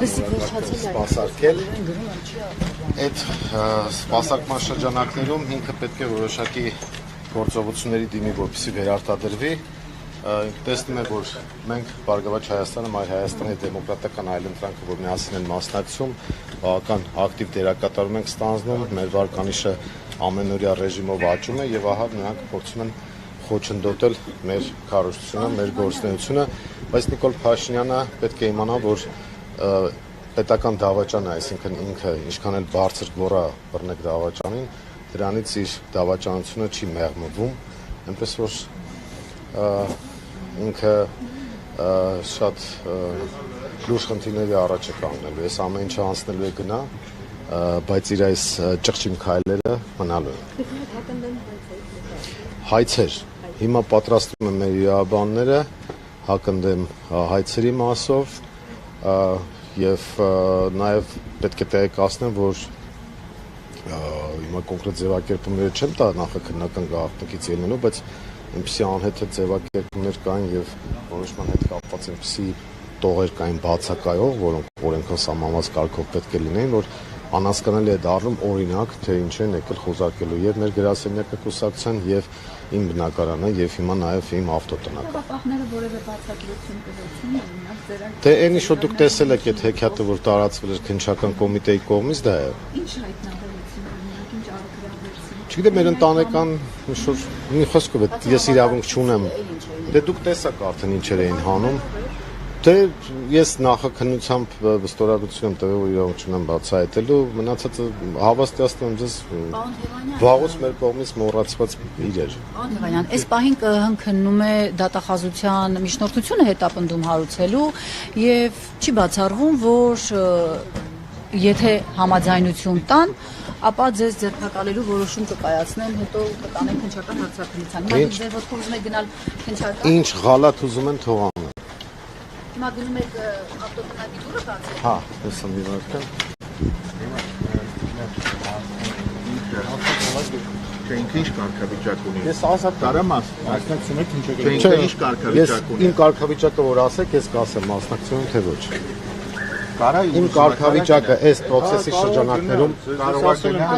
սպասարկել։ Այդ սպասարկման շրջանակներում ինքը պետք է որոշակի գործողությունների դիմի, որպեսզի վերարտադրվի։ Տեսնում եք, որ մենք Բարգավաճ Հայաստանը, Մայր Հայաստանի դեմոկրատական այլընտրանքը, որ միասին են մասնակցում, բավական ակտիվ դերակատարում ենք ստանձնում, մեր վարկանիշը ամենօրյա ռեժիմով աճում է եւ ահա նրանք փորձում են խոչընդոտել մեր քարոզությունը, մեր գործունեությունը, բայց Նիկոլ Փաշինյանը պետք է իմանա, որ պետական դավաճանը, այսինքն ինքը ինչքան էլ բարձր գոռա բռնեք դավաճանին, դրանից իր դավաճանությունը չի մեղմվում, այնպես որ ինքը շատ լուրջ խնդիրների առաջ է կանգնելու, այս ամեն ինչը անցնելու է գնա, բայց իր այս ճղճիմ քայլերը մնալու են։ Հայցեր, հիմա պատրաստում են մեր իրավաբանները հակընդդեմ հայցերի մասով եւ նաեւ պետք է տեղեկացնեմ, որ հիմա կոնկրետ ձևակերպումները չեմ տա նախաքննական գաղտնիքից ելնելու, բայց այնպիսի անհեթեթ ձևակերպումներ կային եւ որոշման հետ կապված այնպիսի տողեր կային բացակայող, որոնք օրենքով սահմանված կարգով պետք է լինեին, որ անհասկանալի է դառնում օրինակ, թե ինչ են եկել խոզարկելու եւ մեր գրասենյակը կուսակցության եւ իմ բնակարանը եւ հիմա նաեւ իմ ավտոտնակ։ Պահները որևէ բացատրություն կդրեցին, օրինակ ձերան։ Դե այն ինչ որ դուք տեսել եք այդ հեքիաթը, որ տարածվել էր քննչական կոմիտեի կողմից, դա է։ Ինչ հայտնաբերեցին, օրինակ ինչ արագրավեցին։ Չգիտեմ, մեր ընտանեկան ինչ-որ մի խոսքով է, ես իրավունք չունեմ։ Դե դուք տեսաք արդեն ինչեր էին հանում։ Դե ես նախաքննությամբ վստահություն եմ տվել, որ իրավունք չունեմ բացահայտելու, մնացածը հավաստիացնում եմ ձեզ վաղուց մեր կողմից մոռացված իրեր։ Պարոն Թևանյան, այս պահին հնքնում է դատախազության միջնորդությունը հետապնդում հարուցելու եւ չի բացառվում, որ եթե համաձայնություն տան, ապա ձեզ ձերբակալելու որոշում կկայացնեն, հետո կտանեն քննչական հարցակցության։ Հիմա դուք ձեր ոտքով ուզում եք գնալ քննչական։ Ինչ գալատ ուզում են թող անեն։ Հիմա գնում եք ավտոտնակի դուրը բացել։ Հա, հեսա մի վարքան։ Չէ, ինքը ինչ կարգավիճակ ունի։ Ես ազատ տարամաս մասնակցում եք ինչ եք։ Չէ, ինքը ինչ կարգավիճակ ունի։ Իմ կարգավիճակը որ ասեք, ես կասեմ մասնակցում եմ թե ոչ։ Կարա Իմ կարգավիճակը այս process-ի շրջանակներում կարող է գնալ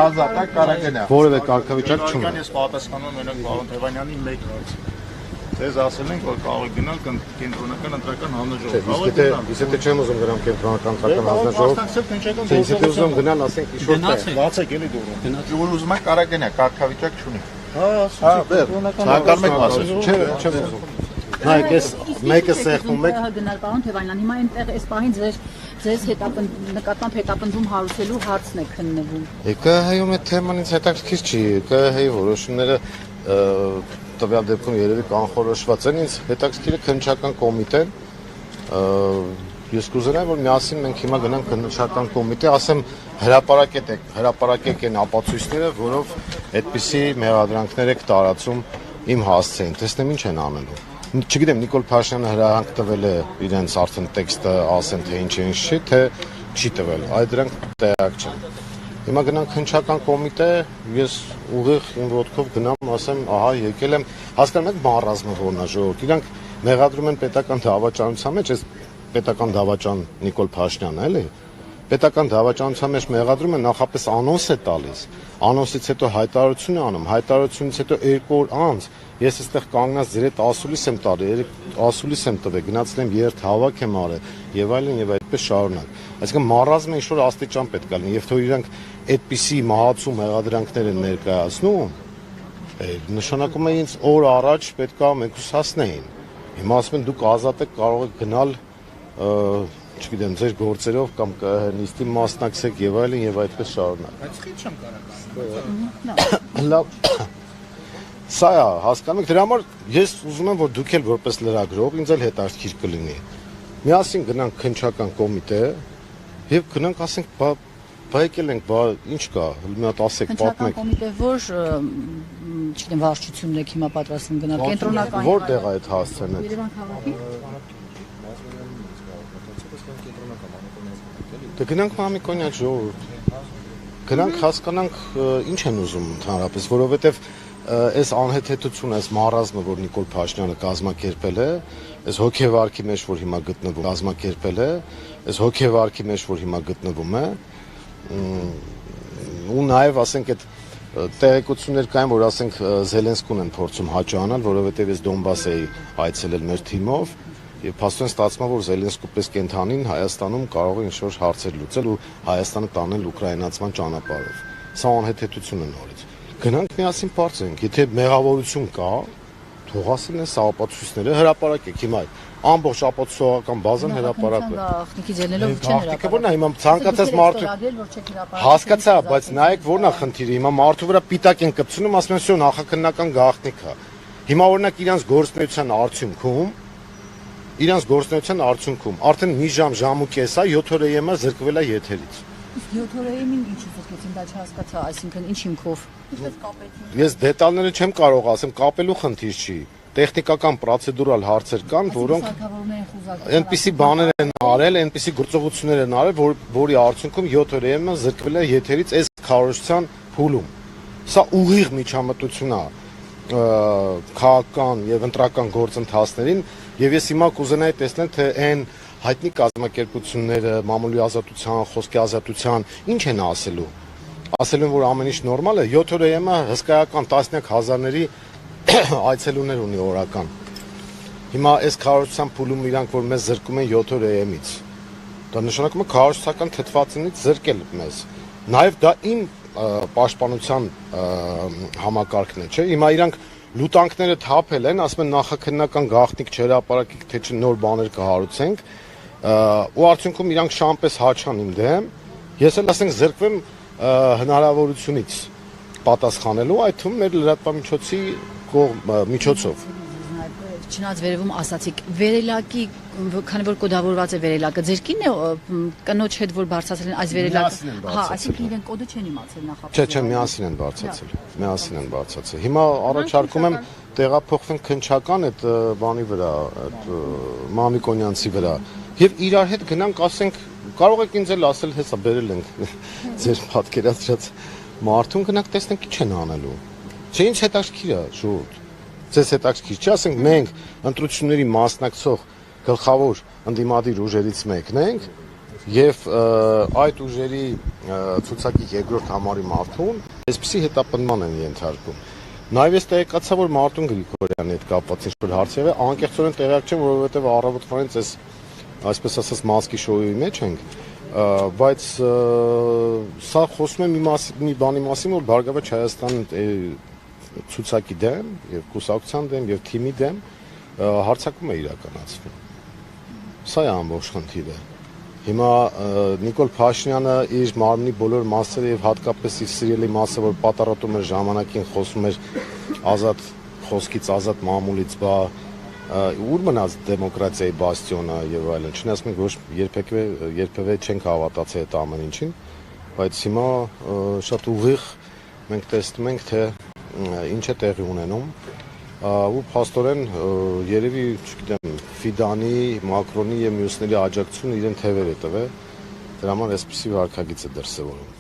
ազատ է, կարա գնա։ որևէ կարգավիճակ չունի։ Ես պատասխանում եմ պարոն Թևանյանի մեկ հարց։ Ձեզ ասել ենք, որ կարող եք գնալ կենտրոնական ընտրական հանձնաժողով։ Իսկ եթե չեմ ուզում գնամ կենտրոնական ընտրական հանձնաժողով, ինձ եթե ուզում գնալ, ասենք ինչ-որ տեղ։ Բացեք էլի դուրը։ Որ ուզում եք կարա գնա, կարգավիճակ չունի։ Հա, Ցանկանում եք ասել։ Չէ, չեմ ուզում։ Նայեք, ես մեկը սեղմում եք։ Գնալ պարոն Թևանյան, հիմա այնտեղ այս պահին ձեզ նկատմամբ հետապնդում հարուցելու հարցն է քննվում։ ԿՀ-ում այդ թեման ինձ հետաքրքիր չի։ ԿՀ-ի որոշումները տվյալ դեպքում երևի կանխորոշված են, ինձ հետաքրքիր է քննչական կոմիտեն։ Ես կուզենայի, որ միասին մենք հիմա գնանք քննչական կոմիտե, ասեմ հրապարակեք այն ապացույցները, որով այդպիսի մեղադրանքներ եք տարածում իմ հասցեին։ Տեսնեմ ինչ են անելու։ Չգիտեմ, Նիկոլ Փաշինյանը հրահանգ տվել է իրենց արդեն տեքստը ասեն, թե ինչ է, ինչ չի, թե չի տվել։ Այդ դրանք տեղակ չեն։ Հիմա գնանք քննչական կոմիտե, ես ուղիղ իմ ոտքով գնամ, ասեմ, ահա եկել եմ, հասկանում եք բառազմը որն է ժողովուրդ։ Իրանք մեղադրում են պետական դավաճանության մեջ, այս պետական դավաճան Նիկոլ Փաշինյանն էլի։ Պետական դավաճանության մեջ մեղադրում են նախապես անոնս է տալիս, անոնսից հետո հայտարարություն է անում, հայտարարությունից հետո 2 օր անց ես այստեղ կանգնած ձեր հետ ասուլիս եմ տալի, ասուլիս եմ տվել, գնացել եմ երթ հավաք եմ արել եւ այլն եւ այդպես շարունակ։ Այսինքն մառազմը ինչ-որ աստիճան պետք է լինի, եւ թող իրանք այդպիսի մահացու մեղադրանքներ են ներկայացնում, նշանակում է ինձ օր առաջ պետք է մենք հասնեին։ Հիմա ասում են դուք ազատ եք, կարող եք գնալ չգիտեմ, ձեր գործերով կամ նիստի մասնակցեք եւ այլն եւ այդպես շարունակ։ Բայց խիչ չեմ կարող։ Լավ։ Սա է, հասկանում եք, դրա համար ես ուզում եմ, որ դուք էլ որպես լրագրող ինձ էլ հետաքրքիր կլինի։ Միասին գնանք քննչական կոմիտե եւ գնանք ասենք, բա եկել ենք, բա ինչ կա, մի հատ ասեք, պատմեք։ Քննչական կոմիտե որ, չգիտեմ, վարչությունն եք հիմա պատրաստվում գնալ, կենտրոնական։ Որտեղ է այդ հասցեն։ Երևան քաղաքի։ Դե գնանք Մամիկոնյաց ժողովուրդ։ Գնանք հասկանանք ինչ են ուզում ընդհանրապես, որովհետև այս անհեթեթությունը, այս մարազմը, որ Նիկոլ Փաշինյանը կազմակերպել է, այս հոգեվարքի մեջ, որ հիմա գտնվում կազմակերպել է, այս հոգեվարքի մեջ, որ հիմա գտնվում է, ու նաև ասենք այդ տեղեկություններ կային, որ ասենք Զելենսկուն են փորձում հաճանալ, որովհետև ես Դոնբաս էի այցելել մեր թիմով, եւ փաստորեն ստացվում է, որ Զելենսկու պես կենթանին Հայաստանում կարող է ինչ-որ հարցեր լուծել ու Հայաստանը տանել ուկրաինացման ճանապարհով։ Սա անհեթեթություն է նորից։ Գնանք միասին բարձենք, եթե մեղավորություն կա, թող ասեն այս ապացույցները հրապարակեք հիմա ամբողջ ապացուցողական բազան հրապարակվել։ Գաղտնիքի ձեռնելով չեն հրապարակել։ Գաղտնիքը որն է հիմա ցանկացած մարդու հասկացա, բայց նայեք որն է խնդիրը, հիմա մարդու վրա պիտակ են կպցնում, ասում են սյո նախաքննական գաղտնիք է։ Հիմա օրինակ իրանց գործնեության արդեն մի ժամ ու կես է 7 օր ԵՄ զրկվել է եթերից։ 7 օրերին ինչի զրկեցին, դա չհասկացա, այսինքն ինչ հիմքով։ Ես դետալները չեմ կարող ասեմ, կապելու խնդիր չի։ Տեխնիկական պրոցեդուրալ հարցեր կան, որոնք այնպիսի բաներ են արել, այնպիսի գործողություններ են արել, որի արդյունքում 7 օր ԵՄ զրկվել է եթերից այս քարոզչության փուլում։ Սա ուղիղ միջամտություն է քաղաքական եւ ընտրական գործընթացներին, եւ ես հիմա կուզենայի տեսնել, թե այն հայտնի կազմակերպությունները, մամուլի ազատության, խոսքի ազատության, ինչ են ասելու։ Ասելու են, որ ամեն ինչ նորմալ է, 7 օր ԵՄ հսկայական տասնյակ հազարների այցելուներ ունի օրական։ Հիմա այս քարոզչության փուլում իրանք, որ մեզ զրկում են 7 օր ԵՄ-ից, դա նշանակում է քարոզչական թթվածինից զրկել մեզ։ Նաեւ դա իմ պաշտպանության համակարգն է, չէ՞։ Հիմա իրանք լուտանքները թափել են, ասում են նախաքննական գաղտնիք չհրապարակեք, թե չէ նոր բաներ կհարուցենք, ու արդյունքում իրանք շամպես հաչան իմ դեմ, ես էլ ասենք զրկվեմ հնարավորությունից պատասխանելու, այդ թվում մեր լրատվամիջոցի միջոցով։ Չնայած վերևում ասացիք, վերելակի, քանի որ կոդավորված է վերելակը, ձեր կինն է կնոջ հետ որ բարձրացել են այս վերելակը։ Հա, այսինքն իրեն կոդը չեն իմացել նախապես։ Չէ, միասին են բարձրացել։ Միասին են բարձրացել։ Հիմա առաջարկում եմ տեղափոխվենք քնչական այդ բանի վրա, այդ Մամիկոնյանցի վրա, եւ իրար հետ գնանք, ասենք, կարող եք ինձ էլ ասել, հեսա բերել ենք ձեր պատկերացրած մարդուն, գնանք տեսնենք ինչ են անելու։ Չէ, ինչ հետաքրքիր է, շուտ։ Ձեզ հետաքրքիր չի, ասենք մենք ընտրությունների մասնակցող գլխավոր ընդդիմադիր ուժերից մեկն ենք եւ այդ ուժերի ցուցակի երկրորդ համարի մարդուն այսպեսի հետապնդման են ենթարկում։ Նաեւ ես տեղեկացա, որ Մարտուն Գրիգորյանի հետ կապված ինչ-որ հարցեր է, անկեղծորեն տեղյակ չեմ, որովհետեւ առավոտվանից այս այսպես ասած մասկի շոուի մեջ ենք, բայց սա խոսում է մի բանի մասին, որ Բարգավաճ Հայաստան ցուցակի դեմ եւ կուսակցության դեմ եւ թիմի դեմ հարցակում է իրականացվում։ Սա է ամբողջ խնդիրը։ Հիմա Նիկոլ Փաշինյանը իր մարմնի բոլոր մասերը եւ հատկապես իր սիրելի մասը, որ պատարոտում էր ժամանակին, խոսում էր ազատ խոսքից, ազատ մամուլից, ուր մնաց դեմոկրատիայի բաստիոնը եւ այլն։ Չնայած մենք ոչ երբևէ չենք հավատացել այդ ամեն ինչին, բայց հիմա շատ ուղիղ մենք տեսնում ենք, թե ինչ է տեղի ունենում ու փաստորեն երևի, չգիտեմ, Ֆիդանի, Մակրոնի եւ մյուսների աջակցությունը իրեն թևեր է տվել, դրա համար այսպեսի վարքագիծ է դրսևորում։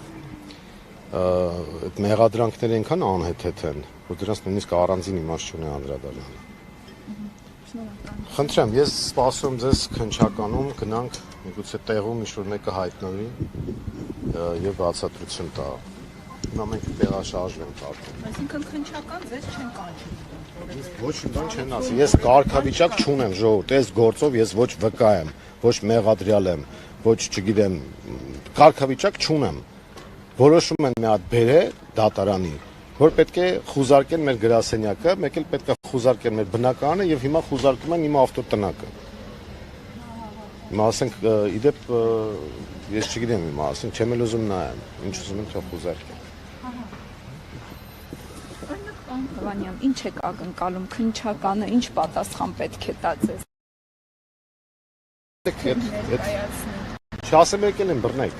Այդ մեղադրանքները այնքան անհեթեթ են, որ դրանց նույնիսկ առանձին իմաստ չունի անդրադառնալը։ Խնդրեմ, ես սպասում ձեզ քնչականում, գնանք, միգուցե տեղում ինչ-որ մեկը հայտնվի եւ բացատրություն տա։ Հիմա մենք տեղաշարժվենք արդեն։ Այսինքն քնչական ձեզ չեն կանչում։ Ոչ մի բան չեն ասի։ Ես կարգավիճակ չունեմ, ժողովուրդ, այս գործով ես ոչ վկա եմ, ոչ մեղադրյալ եմ, ոչ, չգիտեմ, կարգավիճակ չունեմ։ Որոշում են մի հատ բերել դատարանի, որ պետք է խուզարկեն մեր գրասենյակը, մեկ էլ պետք է խուզարկեն մեր բնակարանը եւ հիմա խուզարկում են իմ ավտոտնակը։ Հիմա ասենք, իդեպ ես չգիտեմ հիմա, ասենք, չեմ էլ ուզում նայեմ, ինչ ուզում են թող խուզարկեն։ Հովանյան, ինչ եք ակնկալում քնչականը, ինչ պատասխան պետք է տա ձեզ։ Չասեմ եկել են բռնեք։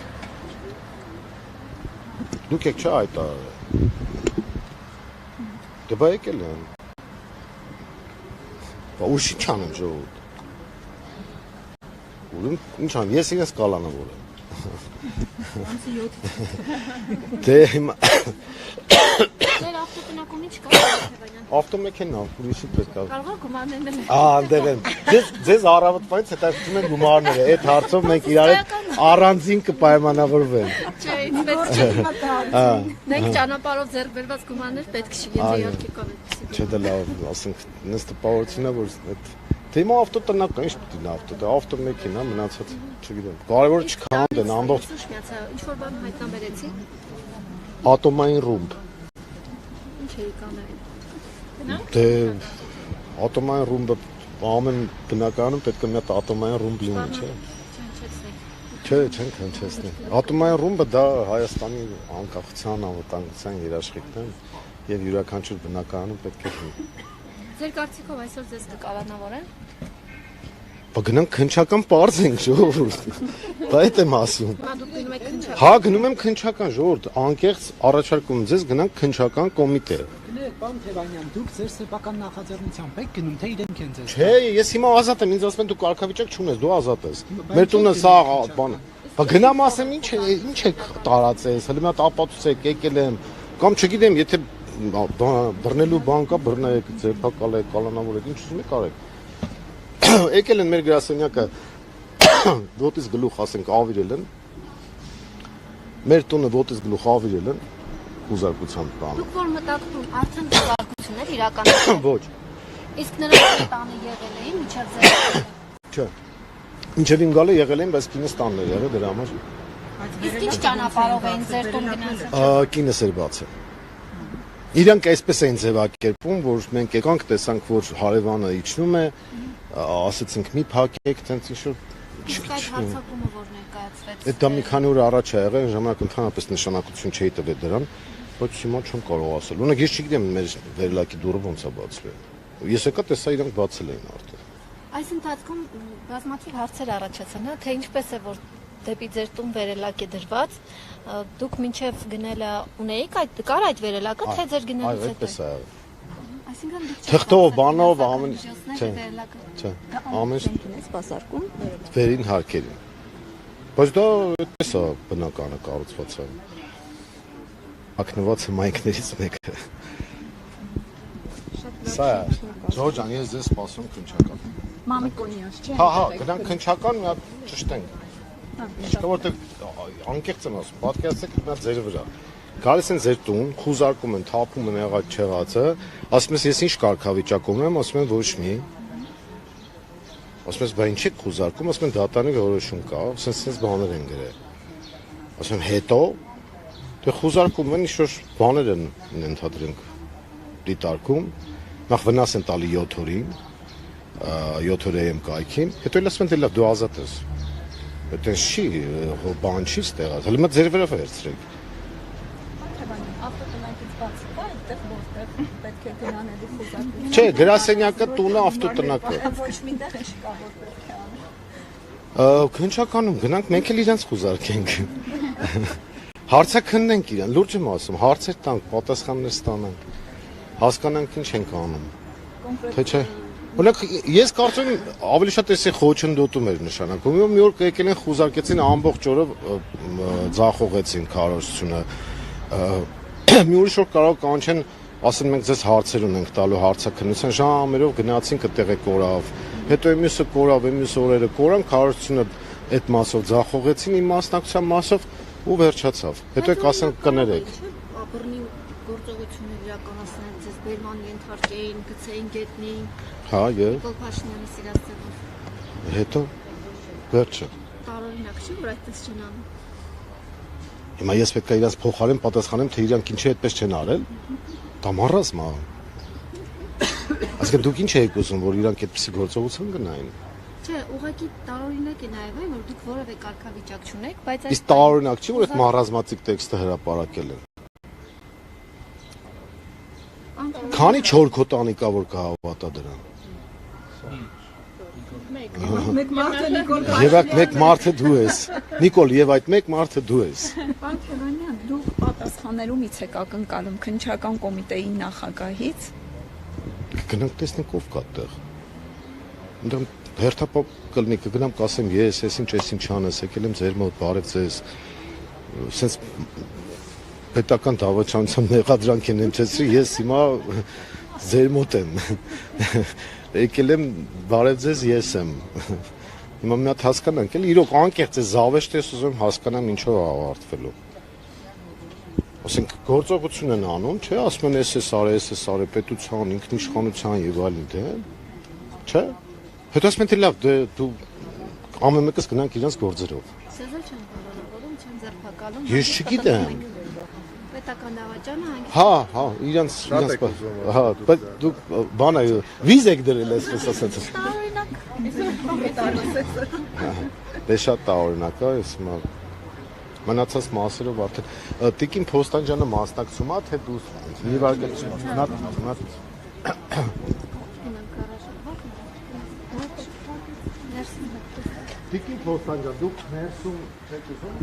Դուք եք չէ այդ դե բա եկել են։ Բա ուշի չանեմ ժողովուրդ։ Ուրեմն ինչ անեմ, ես իրենց կալանավորեմ։ Դե հիմա Ձեր ավտոտնակում ինչ կա Թևանյան։ ավտոմեքենա ուրիշի պետք է։ Կարող եք գումարներն էլ։ Այնտեղ են։ Ձեզ առավոտվանից հետաքրքրում են գումարները։ Այդ հարցով մենք իրար հետ առանձին կպայմանավորվենք։ Չէ, ինձ պետք չէ։ Մենք ճանապարհով ձեռք բերված գումարներ պետք չի, եթե իհարկե կա։ Չէ, դա լավ, ասենք, նես տպավորությունա, որ այդ թեմա ավտոտնական, ինչ պետք է ավտո, ավտոմեքենա մնացած, չգիտեմ։ Կարևորը չքանդեն ամբողջ Ինչ որ բան հայտնաբերեցի։ ատոմային ռումբ։ Ինչ էի կանել։ Դե ատոմային ռումբը ամեն բնակարանում պետք է մի հատ ատոմային ռումբ լինի, չէ՞։ Չէ, չեն քնչեցնի։ Ատոմային ռումբը դա Հայաստանի անկախության, անվտանգության երաշխիքն է եւ յուրաքանչյուր բնակարանում պետք է լինի։ Ձեր կարծիքով այսօր ձեզ կկալանավորեն։ Բա գնանք քնչական պարզ ենք ժողովուրդ։ Դա է եմ ասում։ Հիմա դուք գնում եք քնչական։ Հա, գնում եմ քնչական ժողովուրդ, անկեղծ առաջարկում ձեզ գնանք քնչական կոմիտե։ Գնեք, պարոն Թևանյան, դուք ձեր սեփական նախաձեռնությամբ եք գնում, թե իրենք են ձեզ։ Չէ, ես հիմա ազատ եմ, ինձ ասում են դու կարգավիճակ չունես, դու ազատ ես։ Մեր տունը սա բանը։ Բա գնամ ասեմ, ինչ եք տարածես, հələ մի հատ ապացուցեք, եկել եմ, կամ չգիտեմ, եթե բռնելու բան կա, բռնեք, ձերբակալեք, կալանավորեք, ինչ ուզում եք արեք։ Եկել են մեր գրասենյակը ոտից գլուխ ասենք ավիրել են։ Մեր տունը ոտից գլուխ ավիրել են հուզարկության տանը։ Դուք որ մտածում արդեն զարգացություններ իրականացան։ Ոչ, Իսկ նրանք տանը եղել էին միջև ձեր։ չէ։ Ինչև իմ գալը եղել են, բայց կինս տանն է եղել դրա համար։ Իսկ ինչ ճանապարհով էին ձեր տուն գնացել։ Կինս էր բացել։ Իրանք այսպես էին ձևակերպում, որ մենք եկանք, տեսանք, որ հարևանը իջնում է, ասացինք մի փակեք, տենց ինչ-որ Իսկ այդ հարցակումը որ ներկայացվեց։ Այդ դա մի քանի օր առաջ է եղել, ժամանակ ընդհանրապես նշանակություն չէի տվել դրան, բայց հիմա չեմ կարող ասել։ Ունեք ես չգիտեմ մեր վերելակի դուռը ոնց է բացվել։ Ես եկա տեսա իրանք բացել էին արդեն։ Այս ընթացքում բազմաթիվ հարցեր առաջացան, հա, թե ինչպես է որ դեպի ձեր տուն վերելակ է դրված, դուք մինչև գնելը ունեիք այդ կար այդ վերելակը, թե ձեր գնելուց Այո, հետո։ այդպես է։ Այսինքն դուք Թղթով, բանով, ամեն չէ, վերելակը։ Չէ, ամեն Ինքն է սպասարկում։ վերին հարկերին։ Բայց դա այդպես է բնականը կառուցված է։ Ակնված մայքներից մեկը։ Սա Ջորջան, ես ձեզ սպասում քնչական։ Մամիկոնյաց, չէ։ Հա, գնանք քնչական, մի հատ ճշտենք։ Ինչքան որտեղ անկեղծ եմ ասում, պատկերացրեք մի հատ ձեր վրա։ Գալիս են ձեր տուն, խուզարկում են, թափում են եղած չեղածը, ասում ես ես ինչ կարգավիճակում եմ, ասում են ոչ մի։ Ասում ես բա ինչ եք խուզարկում, ասում են դատարանի որոշում կա, ասես բաներ են գրել։ Ասում եմ հետո դե խուզարկում են ինչ-որ բաներ են ընդհանրենք դիտարկում, նախ վնաս են տալի 7 օրին, 7 օր եմ կայքին, հետո էլ ասում են դե լավ դու ազատ ես։ Այդտեղ չի, բան չի ստեղած, հələ մտ ձեր վրա վերցրեք։ Ավտոտնակից բացի կա այդտեղ որտեղ պետք է գնանելու խոզակում։ Չէ, գրասենյակը տունը ավտոտնակը։ Ոչ մի տեղ չկա որ պետք է անել։ Քնչականում գնանք մենք էլ իրենց խուզարկենք։ Հարցաքննենք իրան, լուրջ եմ ասում, հարցեր տանք, պատասխաններ ստանանք։ Հասկանանք ինչ ենք անում։ Թե չէ։ Օրինակ ես կարծում եմ ավելի շատ էսի խոչընդոտում էր նշանակում։ Մի օր եկել են խուզարկեցին ամբողջ օրը ձախողեցին քարոզությունը։ Մի ուրիշ օր կարող կանչեն, ասեն մենք ձեզ հարցեր ունենք տալու հարցաքննության ժամերով գնացինք այդտեղ է կորավ։ Հետո մյուսը կորավ, մյուս օրերը կորան, քարոզությունը այդ մասով ձախողեցին, իմ մասնակցության մասով ու վերջացավ։ Հետո կասեն կներեք։ Բռնի գործողություններ իրականացնել ձեզ բերման ենթարկեին, գցեին գետնին։ Հա, եւ Նիկոլ Փաշինյանի սիրասերով։ հետո վերջը։ Տարօրինակ չի որ այդպես չեն անում։ Հիմա ես պետք է իրանց փոխարեն պատասխանեմ, թե իրանք ինչի այդպես չեն արել։ Դա մարզմ է։ Այսինքն դուք ինչ եք ուզում, որ իրանք այդպեսի գործողություն գնային։ Չէ, ուղղակի տարօրինակ է նաև այն որ դուք որևէ կարգավիճակ չունեք, բայց այս Իսկ տարօրինակ չի, որ այդ մառազմատիկ տեքստը հրապարակել են։ Քանի 4 քո տանիկա որ կհավատա դրան։ Մեկ մարդը Նիկոլ Եվ այդ մեկ մարդը դու ես։ Նիկոլ, եւ այդ մեկ մարդը դու ես։ Պարոն Թևանյան, դուք պատասխաներումից եք ակնկալում քնչական կոմիտեի նախագահից։ Գնանք տեսնենք ով կա այդտեղ։ Այնտեղ հերթապապ կլինի կգնամ կասեմ ես ինչ չանես, եկել եմ ձեր մոտ, բարև ձեզ։ Սենց պետական դավաճանության մեղադրանք են հնչեցրի, ես հիմա ձեր մոտ եմ։ Եկել եմ բարև ձեզ, ես եմ։ Հիմա մի հատ հասկանանք, էլի իրոք անկեղծ է զավեշտ ես ուզում հասկանամ ինչով է ավարտվելու։ Ասենք գործողություն են անում, չէ, ասում են էս արի, պետության, ինքնիշխանության եւ այլն, դե։ Չէ։ Հետո ասում են թե լավ, դու ամեն մեկս գնանք իրանց գործերով։ Սեզել չեն բոլորովին չեն ձերբակալում։ Ես չգիտեմ։ Պետական դավաճանը հանգիստ։ Հա, իրանց հա, բայց դու բանը վիզ եք դրել այսպես ասած։ Դե շատ տարօրինակ է, ես հիմա մնացած մասերով արդեն Տիկին Փոստանջյանը մասնակցում է, թե դու մի վարկը Տիկին Փոստանջյան, դուք ներսում եք ուզում